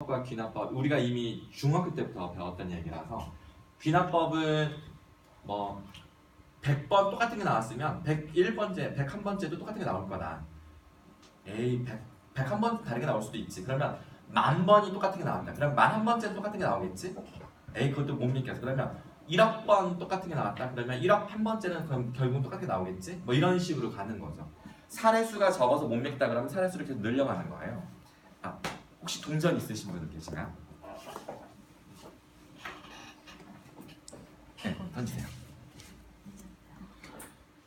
과 귀납법 우리가 이미 중학교 때부터 배웠던 얘기라서 귀납법은 뭐 100번 똑같은 게 나왔으면 101번째, 101번째도 똑같은 게 나올 거다. 에이 101번 다르게 나올 수도 있지. 그러면 10,000번이 똑같은 게 나왔다. 그럼 11,000번째도 똑같은 게 나오겠지? 에이 그것도 못 믿겠어. 그러면 1억 번 똑같은 게 나왔다. 그러면 1억 1번째는 그럼 결국 똑같게 나오겠지? 뭐 이런 식으로 가는 거죠. 사례수가 적어서 못 믿다 그러면 사례수를 계속 늘려가는 거예요. 혹시 동전 있으신 분들 계시나요? 네, 던지세요.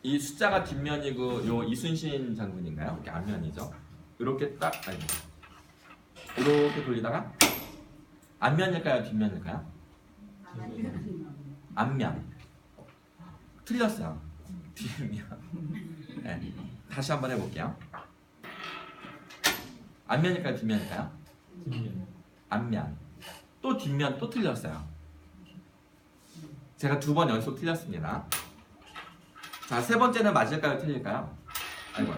이 숫자가 뒷면이고 요 이순신 장군인가요? 이렇게 앞면이죠. 이렇게 딱 이렇게 돌리다가 앞면일까요? 뒷면일까요? 앞면. 틀렸어요. 뒷면. 네, 다시 한번 해볼게요. 앞면일까요? 뒷면일까요? 뒷면. 앞면. 또 뒷면 또 틀렸어요. 제가 2번 연속 틀렸습니다. 자, 3번째는 맞을까요? 틀릴까요? 아이고.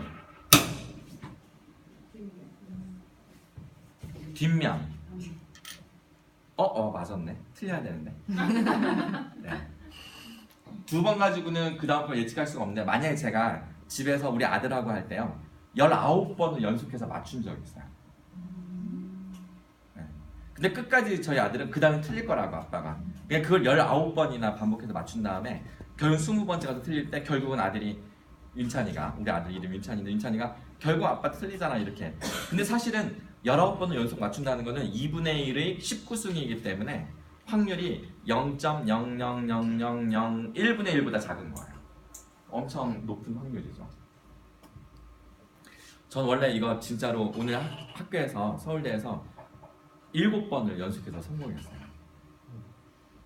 뒷면. 맞았네. 틀려야 되는데. 네. 2번 가지고는 그 다음 걸 예측할 수가 없는데 만약에 제가 집에서 우리 아들하고 할 때요 19번을 연속해서 맞춘 적이 있어요. 네. 근데 끝까지 저희 아들은 그 다음에 틀릴 거라고 아빠가 그냥 그걸 19번이나 반복해서 맞춘 다음에 결국 20번째가 틀릴 때 결국은 아들이 윤찬이가 우리 아들 이름 윤찬인데 윤찬이가 결국 아빠 틀리잖아 이렇게. 근데 사실은 19번을 연속 맞춘다는 거는 2분의 1의 19승이기 때문에 확률이 0.0000001분의 1보다 작은 거예요. 엄청 높은 확률이죠. 전 원래 이거 진짜로 오늘 학교에서 서울대에서 7번을 연속해서 성공했어요.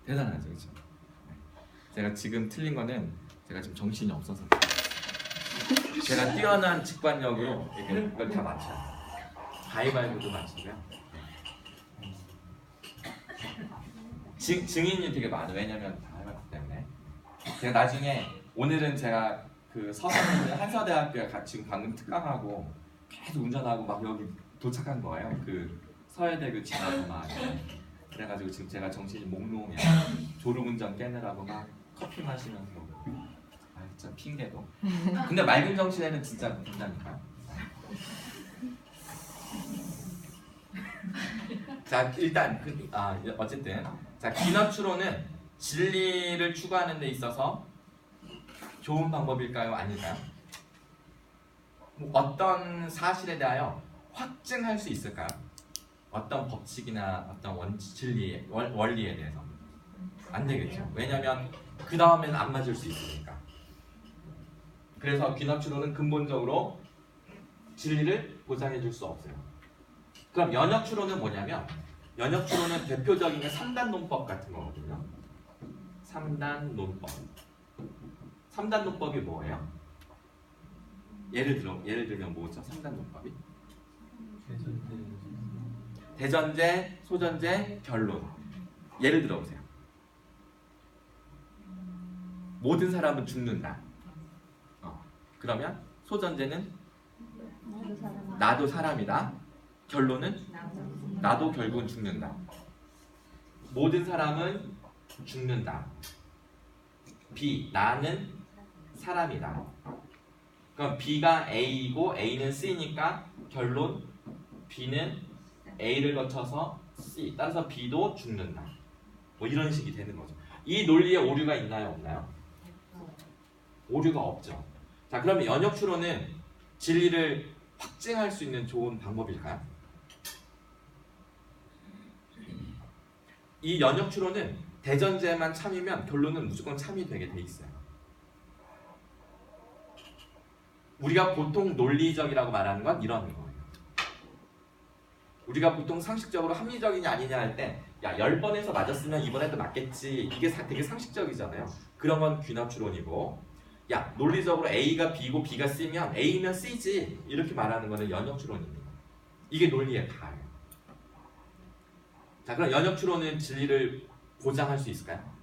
대단하죠, 그렇죠? 제가 지금 틀린 거는 제가 지금 정신이 없어서 제가 뛰어난 직관력으로 이걸 다 맞춰요. 가위바위보도 맞추고요. 증인이 되게 많아요. 왜냐면 다 해봤기 때문에. 제가 나중에 오늘은 제가 그 서산에 한서대학교에 지금 방금 특강하고 계속 운전하고 막 여기 도착한 거예요. 그 서해대교 지나서 막 그래가지고 지금 제가 정신이 몽롱해요. 졸음운전 깨느라고 막 커피 마시면서 진짜 핑계도. 근데 맑은 정신에는 진짜 된다니까. 자 일단 어쨌든 자 귀납추론은 진리를 추구하는 데 있어서 좋은 방법일까요? 아닐까요? 어떤 사실에 대하여 확증할 수 있을까요? 어떤 법칙이나 어떤 진리, 원리에 대해서 안 되겠죠. 왜냐하면 그 다음에는 안 맞을 수 있으니까. 그래서 귀납추론은 근본적으로 진리를 보장해 줄 수 없어요. 그럼 연역추론은 뭐냐면 연역추론은 대표적인 게 3단 논법 같은 거거든요. 3단 논법. 3단 논법이 뭐예요? 예를 들면 뭐죠? 3단 논법이? 대전제, 소전제, 결론. 예를 들어 보세요. 모든 사람은 죽는다. 그러면 소전제는 나도 사람이다. 결론은 나도 결국은 죽는다. 모든 사람은 죽는다. B, 나는 사람이다. 그럼 B가 A이고 A는 C니까 결론 B는 A를 거쳐서 C. 따라서 B도 죽는다. 뭐 이런 식이 되는 거죠. 이 논리에 오류가 있나요? 없나요? 오류가 없죠. 자, 그러면 연역추론은 진리를 확증할 수 있는 좋은 방법일까요? 이 연역추론은 대전제만 참이면 결론은 무조건 참이되게 돼 있어요. 우리가 보통 논리적이라고 말하는 건 이런 거예요. 우리가 보통 상식적으로 합리적이냐 아니냐 할 때 야 10번에서 맞았으면 이번에도 맞겠지. 이게 되게 상식적이잖아요. 그런 건 귀납추론이고 야 논리적으로 A가 B고 B가 C면 A면 C지 이렇게 말하는 거는 연역추론입니다. 이게 논리의 다예요. 자 그럼 연역추론은 진리를 보장할 수 있을까요?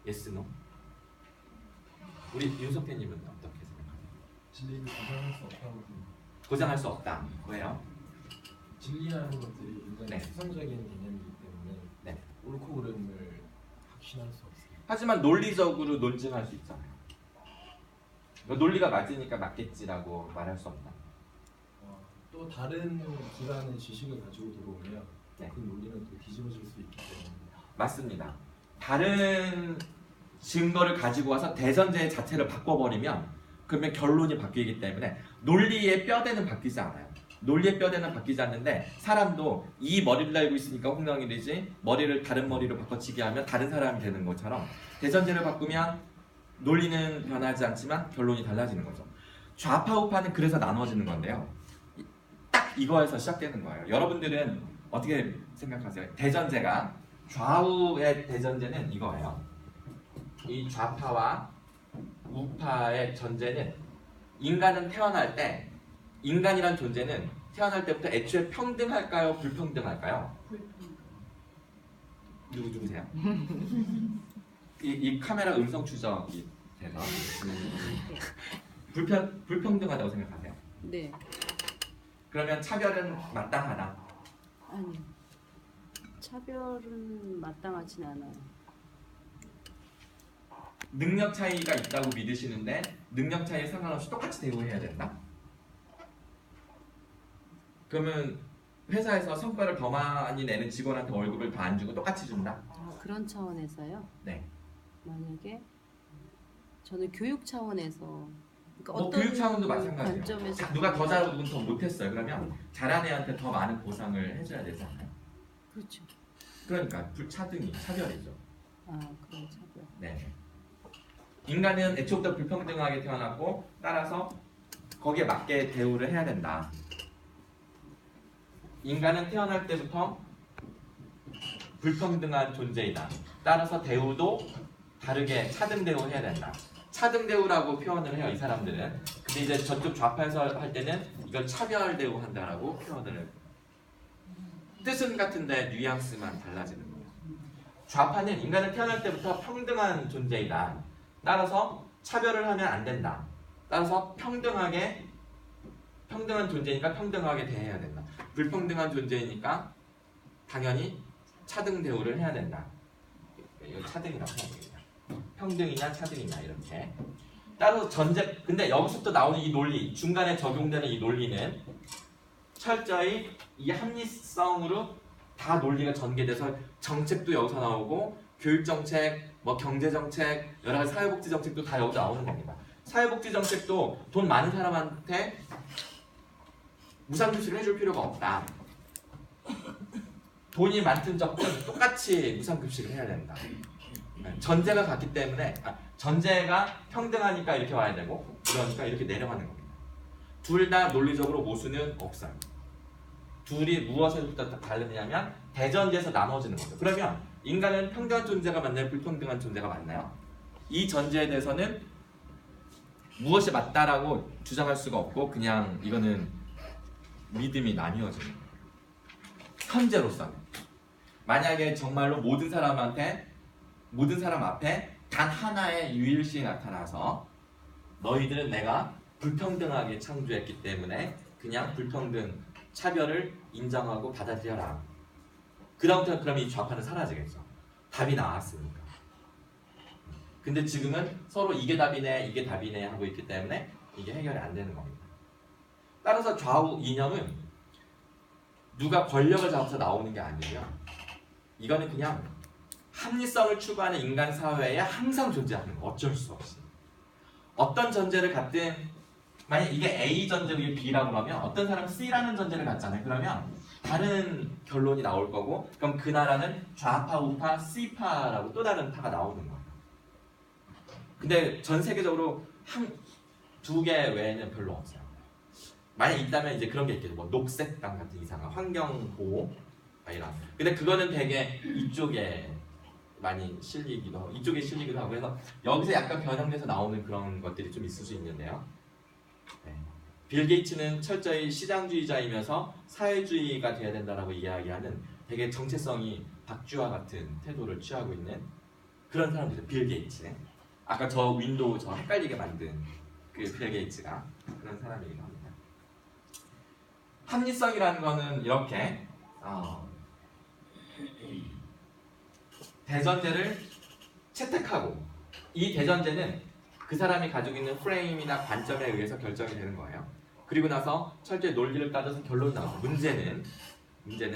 Yes, no? 우리 윤석태님은 어떻게 생각하세요? 진리를 보장할 수 없다고 생각합니다. 보장할 수 없다. 왜요? 진리라는 것들이 굉장히 네. 추상적인 개념이기 때문에 네. 옳고 그름을 확신할 수 없어요. 하지만 논리적으로 논증할 수 있잖아요. 논리가 맞으니까 맞겠지라고 말할 수 없나? 또 다른 기관의 지식을 가지고 들어오면 네. 그 논리는 또 뒤집어질 수 있기 때문에 맞습니다. 다른 증거를 가지고 와서 대전제 자체를 바꿔버리면 그러면 결론이 바뀌기 때문에 논리의 뼈대는 바뀌지 않아요. 논리의 뼈대는 바뀌지 않는데 사람도 이 머리를 달고 있으니까 홍명이 되지 머리를 다른 머리로 바꿔치기 하면 다른 사람이 되는 것처럼 대전제를 바꾸면 논리는 변하지 않지만 결론이 달라지는 거죠. 좌파 우파는 그래서 나눠지는 건데요. 딱 이거에서 시작되는 거예요. 여러분들은 어떻게 생각하세요? 대전제가 좌우의 대전제는 이거예요. 이 좌파와 우파의 전제는 인간은 태어날 때 인간이란 존재는 태어날 때부터 애초에 평등할까요? 불평등할까요? 누구세요? 이 카메라 음성 추적이 돼서 불평등하다고 생각하세요? 네. 그러면 차별은 마땅하다? 아니요. 차별은 마땅하진 않아요. 능력 차이가 있다고 믿으시는데 능력 차이에 상관없이 똑같이 대우해야 된다? 그러면 회사에서 성과를 더 많이 내는 직원한테 월급을 더 안 주고 똑같이 준다? 그런 차원에서요? 네. 만약에 저는 교육 차원에서 그러니까 뭐 어떤 교육 차원도 마찬가지예요. 관점에서 누가 더 잘하고 누군 더 못했어요. 그러면 잘한 애한테 더 많은 보상을 해줘야 되지 않나요? 그렇죠. 그러니까 차등이 차별이죠. 그런 차별. 네. 인간은 애초부터 불평등하게 태어났고 따라서 거기에 맞게 대우를 해야 된다. 인간은 태어날 때부터 불평등한 존재이다. 따라서 대우도 다르게 차등 대우해야 된다. 차등 대우라고 표현을 해요, 이 사람들은. 근데 이제 저쪽 좌파에서 할 때는 이걸 차별 대우한다라고 표현을 해요. 뜻은 같은데 뉘앙스만 달라지는 거예요. 좌파는 인간은 태어날 때부터 평등한 존재이다. 따라서 차별을 하면 안 된다. 따라서 평등한 존재니까 평등하게 대해야 된다. 불평등한 존재이니까 당연히 차등 대우를 해야 된다. 이거 차등이라고 해야 되겠다. 평등이냐 차등이냐 이렇게. 따라서 근데 여기서부터 나오는 이 논리, 중간에 적용되는 이 논리는 철저히 이 합리성으로 다 논리가 전개돼서 정책도 여기서 나오고 교육정책, 뭐 경제정책, 여러 가지 사회복지정책도 다 여기서 나오는 겁니다. 사회복지정책도 돈 많은 사람한테 무상급식을 해줄 필요가 없다. 돈이 많든 적든 똑같이 무상급식을 해야 된다. 전제가 같기 때문에 전제가 평등하니까 이렇게 와야 되고 그러니까 이렇게 내려가는 겁니다. 둘 다 논리적으로 모순은 없어요. 둘이 무엇에서부터 다르냐면 대전제에서 나눠지는 거죠. 그러면 인간은 평등한 존재가 맞나요? 불평등한 존재가 맞나요? 이 전제에 대해서는 무엇이 맞다라고 주장할 수가 없고 그냥 이거는 믿음이 나뉘어지는 거예요. 현재로서는 만약에 정말로 모든 사람 앞에 단 하나의 유일신이 나타나서 너희들은 내가 불평등하게 창조했기 때문에 그냥 불평등 차별을 인정하고 받아들여라. 그다음부터 그럼 이 좌파는 사라지겠죠. 답이 나왔으니까. 근데 지금은 서로 이게 답이네 이게 답이네 하고 있기 때문에 이게 해결이 안 되는 겁니다. 따라서 좌우 이념은 누가 권력을 잡아서 나오는 게 아니고요. 이거는 그냥 합리성을 추구하는 인간 사회에 항상 존재하는 거. 어쩔 수 없이. 어떤 전제를 갖든 만약 이게 A 전제고 이게 B라고 그러면 어떤 사람은 C라는 전제를 갖잖아요. 그러면 다른 결론이 나올 거고 그럼 그 나라는 좌파, 우파, C파라고 또 다른 파가 나오는 거예요. 근데 전 세계적으로 두 개 외에는 별로 없어요. 만약 있다면 이제 그런 게 있겠죠. 뭐 녹색당 같은 이상한 환경 보호 이런. 근데 그거는 되게 이쪽에 많이 실리기도 하고 이쪽에 실리기도 하고 해서 여기서 약간 변형돼서 나오는 그런 것들이 좀 있을 수 있는데요. 네. 빌 게이츠는 철저히 시장주의자이면서 사회주의가 돼야 된다라고 이야기하는 되게 정체성이 박쥐와 같은 태도를 취하고 있는 그런 사람들이죠. 빌 게이츠. 아까 저 윈도우 저 헷갈리게 만든 그 빌 게이츠가 그런 사람이기도 합니다. 합리성이라는 거는 이렇게 대전제를 채택하고 이 대전제는 그 사람이 가지고 있는 프레임이나 관점에 의해서 결정이 되는 거예요. 그리고 나서 철저히 논리를 따져서 결론 나와요. 문제는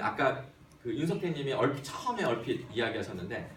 아까 그 윤석태님이 처음에 얼핏 이야기하셨는데